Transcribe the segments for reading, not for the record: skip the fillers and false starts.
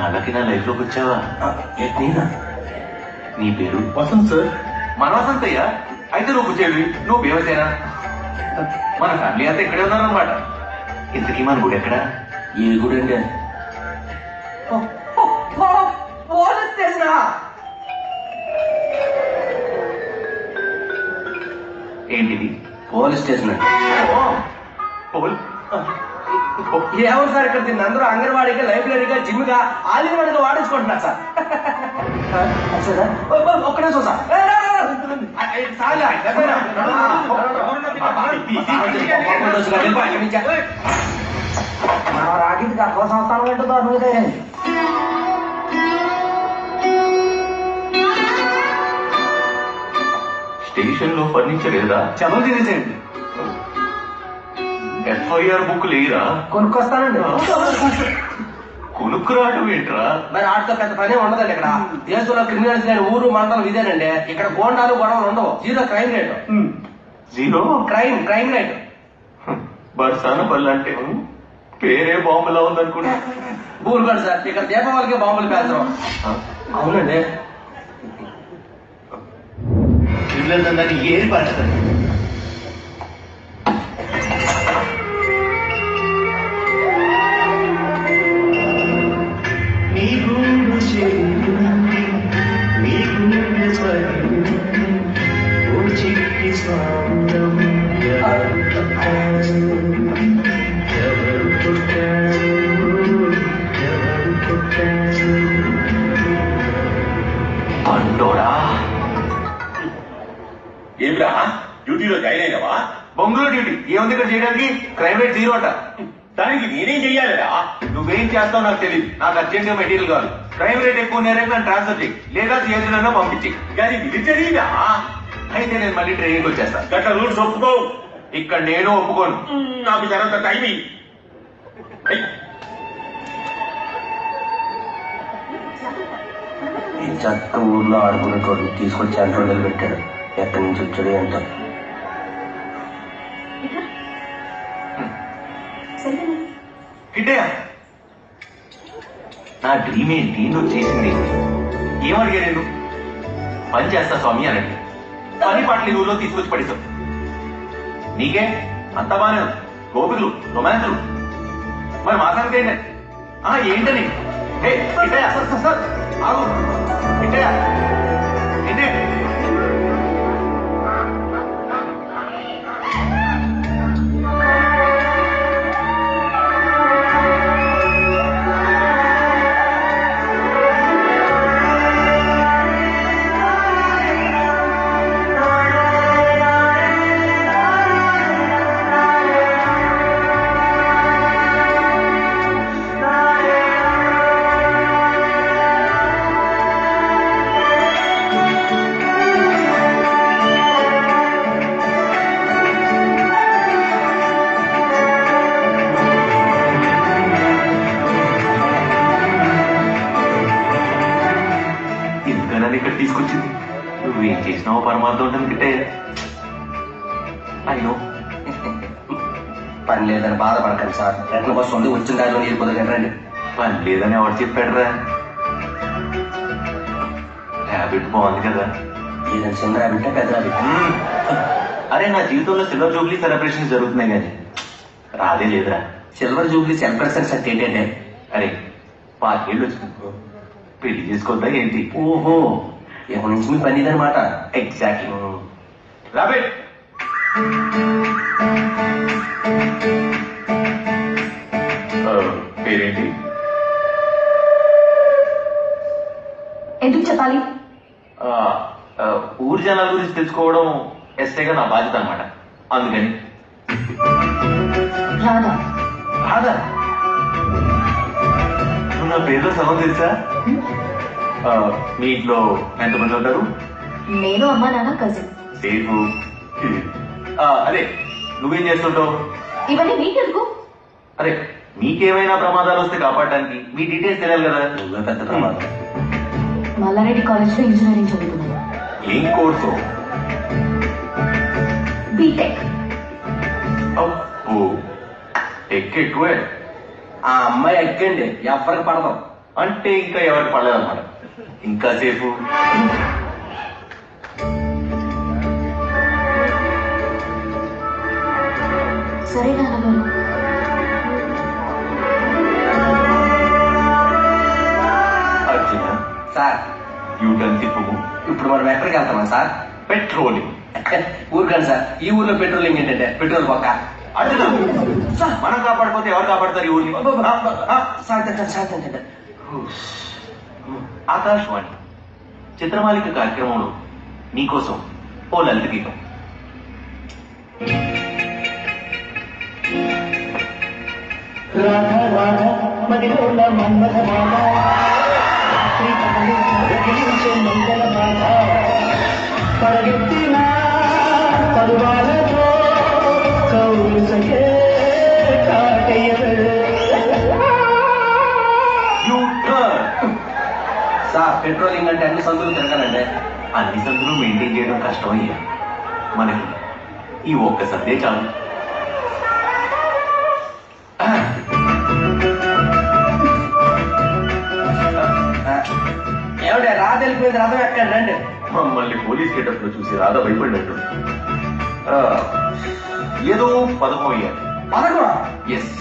ఇన్నాళ్ళకి నా లైఫ్ లోకి వచ్చావా? నేనా? నీ పేరు? వసంత్ సార్. మన వసంతయ్య? అయితే నువ్వు చెల్వి, నువ్వు భీమసేనా? మన ఫ్యామిలీ అంతా ఇక్కడే ఉన్నారనమాట. ఇంతకీ మన గుడి ఎక్కడ? ఏ గుడి అండి? పోలీస్ స్టేషనా? ఏంటిది? పోలీస్ స్టేషన్ అండి. ఏమన్నా సార్, ఇక్కడ దీన్ని అందరూ అంగన్వాడీగా, లైబ్రరీగా, జిమ్ గా, ఆలింగన్గా వాడించుకుంటున్నారు సార్. ఒక్కడే చూసా రాకింది కట్ల సంస్థానం ఏంటో అనుకుంటే స్టేషన్ లో ఫర్నిచర్ ఏదా? చెమలు తినేసేయండి. FIR బుక్ లేరా? కొనుక్కొస్తానండి. కొనుక్కురావడం ఏంట్రా? మరి ఆటతో పెద్ద పనే ఉండదండి. ఇక్కడ దేశంలో క్రిమినల్స్ లేని ఊరు మండలం ఇదేనండి. ఇక్కడ గోండాలు గొడవలు ఉండవు. Zero crime rate. Zero crime rate. Barsana బల్లంటే పేరే బాంబులా ఉందనుకుంటా. ఊరుకోండి సార్, ఇక్కడ దీపావళికి బాంబులు పేల్చడం. అవునండి. పిల్లలందరినీ ఏరి పడతారు. పండోడా, ఏమిరా డ్యూటీలో జాయిన్ అయినావా? బొంగులో డ్యూటీ ఏముంది ఇక్కడ చేయడానికి? క్రైమ్ రేట్ జీరో అంట. దానికి నేనేం చెయ్యాలిరా? నువ్వేం చేస్తావు నాకు తెలియదు. నాకు అర్జెంట్ గా మెటీరియల్ కావాలి. క్రైమ్ రేట్ ఎక్కువ నేరేపు నన్ను ట్రాన్స్ఫర్ చేయి, లేదా చేతులన్నా పంపించి. కానీ మిలిటరీరా? అయితే నేను మళ్ళీ ట్రైనింగ్ వచ్చేస్తా. గట్ల రూల్స్ ఒప్పుకో. ఇక్కడ నేను ఒప్పుకోను. నాకు జరంత టైం ఈ చెత్త ఊర్లో ఆడుకునేటోడు తీసుకొచ్చి సెంటర్ నిలబెట్టాడు. ఎక్కడి నుంచి వచ్చాడు ఎంత? కిట్టయ్య, నా డ్రీమ్ ఏంటి? నువ్వు చేసింది ఏమడిగా? నేను పని చేస్తా స్వామి అనండి. పని పాటలు ఊళ్ళో తీసుకొచ్చి పడేశావు. నీకే అంత బానే గోపికలు, రొమాన్సులు. మరి మా సంగతి ఏంటని? కిట్టయ్య ఆగు. కిట్టయ్య ఏంటి? ఇక్కడ తీసుకొచ్చింది నువ్వేం చేసినావో పరమార్థం ఉంటుంది కిట్టయ్య. అయినో పని లేదని బాధపడకండి సార్. ఎట్ల బస్సు ఉంది, వచ్చిన దారిలో నీరు పొదగండి. పని లేదని ఎవరు చెప్పాడురా? హ్యాబిట్ బాగుంది కదా. ఏదైనా చిన్న రాబిట్టా పెద్ద రాబిట్టా? అరే, నా జీవితంలో సిల్వర్ జూబ్లీ సెలబ్రేషన్ జరుగుతున్నాయి కానీ రాదే లేదురా. సిల్వర్ జూబ్లీ సెలబ్రేషన్స్ అంటే ఏంటంటే, అరే 5 ఏళ్ళు వచ్చింది, పెళ్లి చేసుకోవద్దా ఏంటి? ఓహో, ఎప్పటి నుంచి మీ పని ఇదనమాట. ఎగ్జాక్ట్లీ. రాబెట్ పేరేంటి? ఎందుకు చెప్పాలి? ఊరి జనాల గురించి తెలుసుకోవడం ఎస్ఐగా నా బాధ్యత అనమాట. అందుకని. రాధా. రాధా? నువ్వు నా పేరులో సగం తెలుసా? మీ ఇంట్లో ఎంతమంది ఉంటారు? నేను, అమ్మ, నాన్న, కజిన్. సేఫ్. అదే, నువ్వేం చేస్తుంటావు? ఇవన్నీ నీకెందుకు? అరే, మీకేమైనా ప్రమాదాలు వస్తే కాపాడడానికి మీ డీటెయిల్స్ తెలియాలి కదా. నువ్వే పెద్ద ప్రమాదం. మల్లారెడ్డి కాలేజ్ లో ఇంజనీరింగ్ చదువుకున్నాను. ఏం కోర్సు? బీటెక్. ఎక్కువే. ఆ అమ్మాయి ఎక్కండి, ఎవరికి పడదాం. అంటే ఇంకా ఎవరికి పడలేదన్నమాట. ఇంకా సేపు సరే నాన్నగారు. అర్జున సార్ యూటర్న్ తిప్పు. ఇప్పుడు మనం ఎక్కడికి వెళ్తామా సార్? పెట్రోలింగ్. ఊరుకాను సార్, ఈ ఊర్లో పెట్రోలింగ్ ఏంటంటే పెట్రోల్ పక్క. అర్జున మనం కాపాడకపోతే ఎవరు కాపాడతారు ఈ ఊరిని? శాంతి. ఆకాశవాణి చిత్రమాలిక కార్యక్రమంలో నీకోసం ఓ లలిత గీతం. సార్ పెట్రోలింగ్ అంటే అన్ని సందులు తిరగాలండి. అన్ని సందులు మెయింటైన్ చేయడం కష్టమయ్యా. మనకి ఈ ఒక్క సందే చాలు. ఏమంటే రాధ వెళ్ళిపోయింది, రథం ఎక్కండి రండి. మమ్మల్ని పోలీస్ గెటప్ లో చూసి రాధ భయపడినట్టు. ఏదో పథకం అయ్యారు. పదకొండా? ఎస్,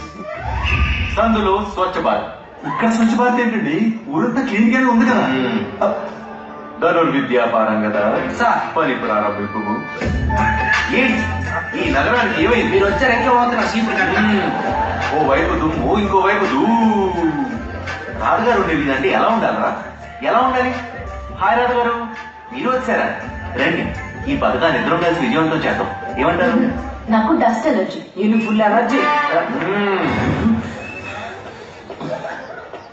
సందులో స్వచ్ఛ భారత్. ఇక్కడ స్వచ్ఛ భారత్ ఏంటండి? ఊరంతా క్లీన్ గానే ఉంది కదా. ధనుర్విద్యా పారంగత సార్ పని ప్రారంభింపు. ఏంటి ఈ నగరానికి ఏమైంది? మీరు వచ్చారు ఇంకా పోతున్నా సీట్లు కట్టి. ఓ వైపు దుమ్ము, ఇంకో వైపు రాజుగారు ఉండేదంటే ఎలా ఉండాలరా? ఎలా ఉండాలి? హాయ్ రాజుగారు, మీరు వచ్చారా? రండి, ఈ పథకాన్ని ఇద్దరం కలిసి విజయవంతం చేద్దాం. ఏమంటారు? నాకు డస్ట్ ఎలర్జీ. నేను ఫుల్ ఎనర్జీ.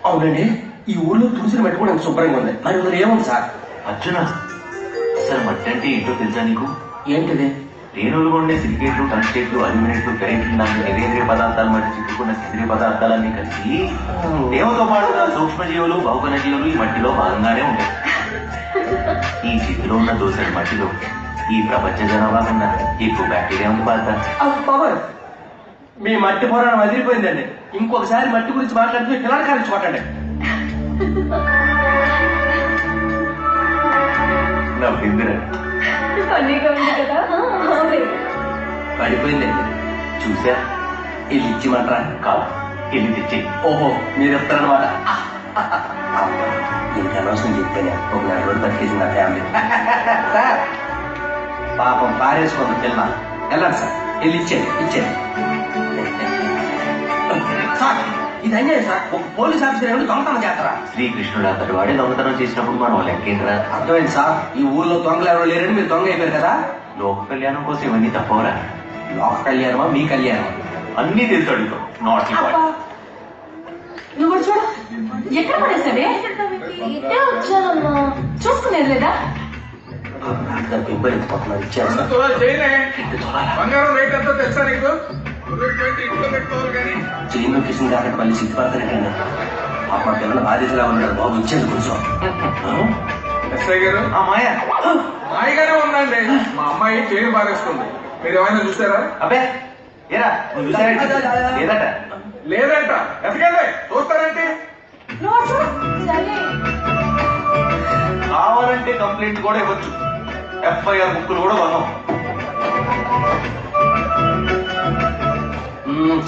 అవునండి, ఈ ఊర్లో తులసిని పెట్టుకోవడానికి శుభ్రంగా ఉంది. మరి ఊరు ఏముంది సార్? అర్జున, అసలు మట్టి అంటే ఏంటో తెలుసా నీకు? ఏంటిది? రేణువులు ఉండే సిలికేట్లు, టంగ్స్టేట్లు, అల్యూమినేట్లు, ఫెరైట్లు లాంటి నివేంద్రియ పదార్థాలు మధ్య చిక్కుకున్న సేంద్రియ పదార్థాలన్నీ కలిసి దేవతో పాటుగా సూక్ష్మజీవులు, బహుకణ జీవులు ఈ మట్టిలో భాగంగానే ఉంటాయి. ఈ చేతిలో ఉన్న దోసరి మట్టిలో ఈ ప్రపంచ జనాభా కన్నా ఎక్కువ బ్యాక్టీరియా ఉంది బాధ. బాబా, మీ మట్టి పురాణం వదిలిపోయిందండి. ఇంకొకసారి మట్టి గురించి మాట్లాడుతూ పిల్లలు కాల్చుకోకండి. నవ్విందిరా. ఫన్నీగా ఉంది కదా. పడిపోయిందండి. చూసా? ఇది ఇచ్చిమంటారా? కాదు, వెళ్ళి తెచ్చి. ఓహో, మీరు చెప్తారనమాట. దీనికి అనవసరం చెప్పాను. ఒక నెల రోజులు బతికేసింది నా ఫ్యామిలీ. సార్ పాపం పారేసుకోండి పిల్ల. వెళ్ళండి సార్, వెళ్ళి ఇచ్చేది. సార్ ఇది అన్యాయం సార్. ఒక పోలీస్ ఆఫీసర్ ఏమిటి దొంగతనం చేస్తారా? శ్రీకృష్ణుడు అతడు వాడే దొంగతనం చేసినప్పుడు మనం లెక్కేంద్రా. అర్థమైంది సార్. ఈ ఊర్లో దొంగలు ఎవరు లేరని మీరు దొంగ అయిపోయారు కదా. లోక కళ్యాణం కోసం ఇవన్నీ తప్పవరా? లోక కళ్యాణమా మీ కళ్యాణమా? అన్నీ తెలుసు అడుగుతాం. నాట్ నువ్వు చూడు, ఎక్కడ పడేసావే? ఇట్టే వచ్చానమ్మా, చూసుకునేది లేదా? పింబలిపోతున్నారు. ఇచ్చారు సార్. బంగారం రేట్ ఎంతో తెలుసా నీకు? ఇంట్లో పెట్టుకోవాలి కానీ చైన్ కిషన్ కాకుండా మళ్ళీ సిగ్గుపడతానండి. పాప మా పిల్లలు బాధ్యతలా ఉన్నారు బాబు, ఇచ్చేది కొంచెం. ఎస్ఐ గారు, ఆ మాయా మాయగానే ఉందండి. మా అమ్మాయి చైన్ బారేసుకుంది. మీరు ఏమైనా చూసారా? అబ్బే ఏరా, నువ్వు చూసావేంటి? లేదట. లేదంట. ఎతకండి, చూస్తారంటే. నువ్వు చూడు. సరే, కావాలంటే కంప్లైంట్ కూడా ఇవ్వచ్చు. ఎఫ్ఐఆర్ బుక్కులు కూడా కొన్నాం.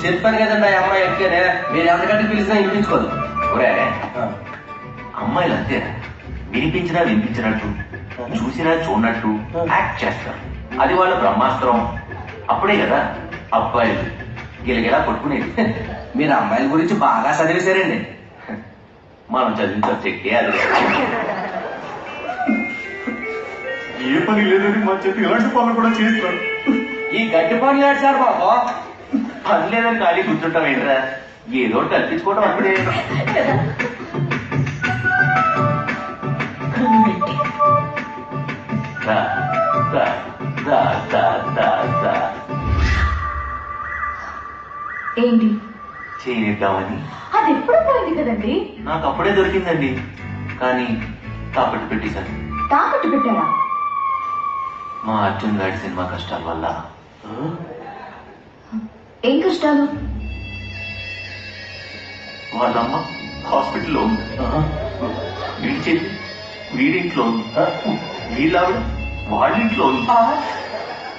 చెప్పాను కదండి ఆ అమ్మాయి ఎక్కేనే. మీరు ఎంతకంటే పిలిచినా వినిపించుకోదు. ఒరే, అమ్మాయిలు అంతేనా? వినిపించినా వినిపించినట్టు, చూసినా చూడనట్టు యాక్ట్ చేస్తారు. అది వాళ్ళ బ్రహ్మాస్త్రం. అప్పుడే కదా అబ్బాయిలు గిలగిలా కొట్టుకునేది. మీరు అమ్మాయిల గురించి బాగా చదివేశారండి. మనం చదివిన సబ్జెక్టే అది. ఏ పని లేదని మా చేతి ఎలాంటి పనులు కూడా చేస్తారు. ఈ గట్టి పనులు ఏడ్చారు బాబు. పని లేదని ఖాళీ కూర్చుంటాం ఏంట్రా? ఏదో ఒకటి కల్పించుకోవడం అప్పుడే. రా, రా, రా, రా, రా, రా. ఏంటి? చేయనిద్దామని. అది ఎప్పుడు పోయింది కదండి. నాకు అప్పుడే దొరికిందండి, కానీ తాకట్టు పెట్టేశాను. తాకట్టు పెట్టారా? మా అర్జున్ గారి సినిమా కష్టాల వల్ల. ఏం కష్టాలు? వాళ్ళమ్మ హాస్పిటల్లో ఉంది. వీడి చెల్లి వీడింట్లో ఉంది. వీళ్ళావిడ వాళ్ళింట్లో ఉంది.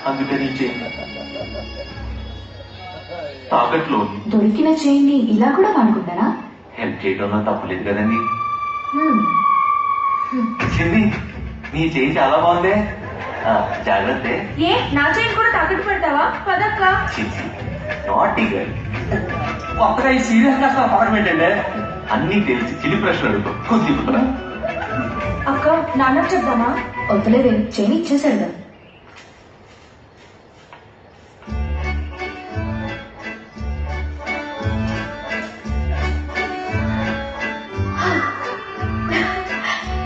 అందుకని చెయ్యి తాకట్లో ఉంది. దొరికిన చైన్ని ఇలా కూడా వాడుకుంటారా? హెల్ప్ చేయడంలో తప్పులేదు కదండి. చిన్ని నీ చేయి చాలా బాగుందే. జాగ్రత్త. ఏ నా చైన్ కూడా తాకట్టు పెడతావా? పదక్క. చిచ్చి నాట్ గర్ల్. కొత్తగా ఈ సీరియస్ క్లాస్ పడడం ఏంటంటే అన్నీ తెలిసి చిలి ప్రశ్న అడుగుతావు. కొద్దిగా అక్క నాన్నకు చెప్దామా? వద్దులేదే, చైన్ ఇచ్చేసాడు కదా.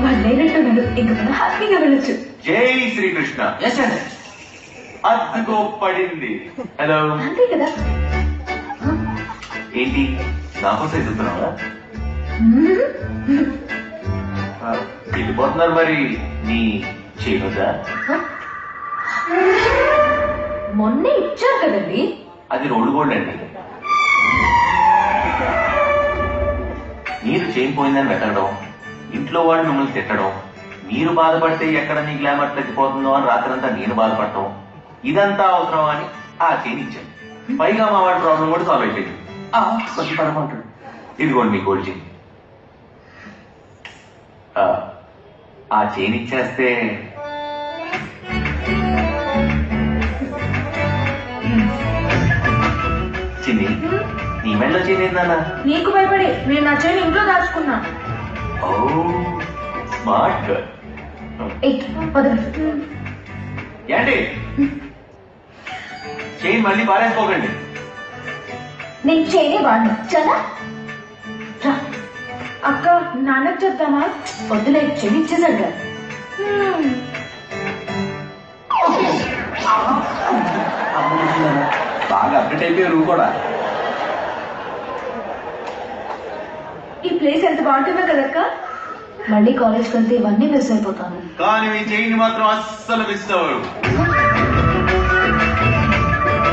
వాళ్ళు లేనట్టున్నాడు, ఇంక మనం హ్యాపీగా వెళ్ళొచ్చు. జై శ్రీకృష్ణ. అద్దుకో పడింది. హలో అంతే కదా. ఏంటి నాకోసం ఎదుగుతున్నావా? వెళ్ళిపోతున్నారు మరి నీ చేయొద్దా? మొన్నే ఇచ్చారు కదండి. అది రోడ్డు గోల్డ్ అండి. మీరు చేయకపోయిందని వెతకడం, ఇంట్లో వాళ్ళు మిమ్మల్ని తిట్టడం, మీరు బాధపడితే ఎక్కడ నీ గ్లామర్ తగ్గిపోతుందో అని రాత్రంతా నేను బాధపడటం, ఇదంతా అవసరం అని ఆ చైన్ ఇచ్చాను. పైగా మా వాడి ప్రాబ్లం కూడా సాల్వ్ అయిపోయింది. కొంచెం పడమంటాడు. ఇదిగోండి మీ గోల్డ్ చైన్. ఆ చైన్ ఇచ్చేస్తే చిన్ని నీ మెడలో చైన్ ఏందన్నా? నీకు భయపడి నేను నా చైన్ ఇంట్లో దాచుకున్నా. ఓ స్మార్ట్ గర్ల్. ఏంటి చైన్ మళ్ళీ పారేసుకోకండి. నేను చైనే వాడినా చాలా. అక్క నాన్నకు చెప్తామా? వద్దులే, చైన్ ఇచ్చేసాడు కదా. బాగా అప్డేట్ అయిపోయారు నువ్వు కూడా. ఈ ప్లేస్ ఎంత బాగుంటుందో కదక్క. మళ్ళీ కాలేజ్కి వెళ్తే ఇవన్నీ మిస్ అయిపోతాను. కానీ మీ చైన్ మాత్రం అస్సలు మిస్ అవ్వరు.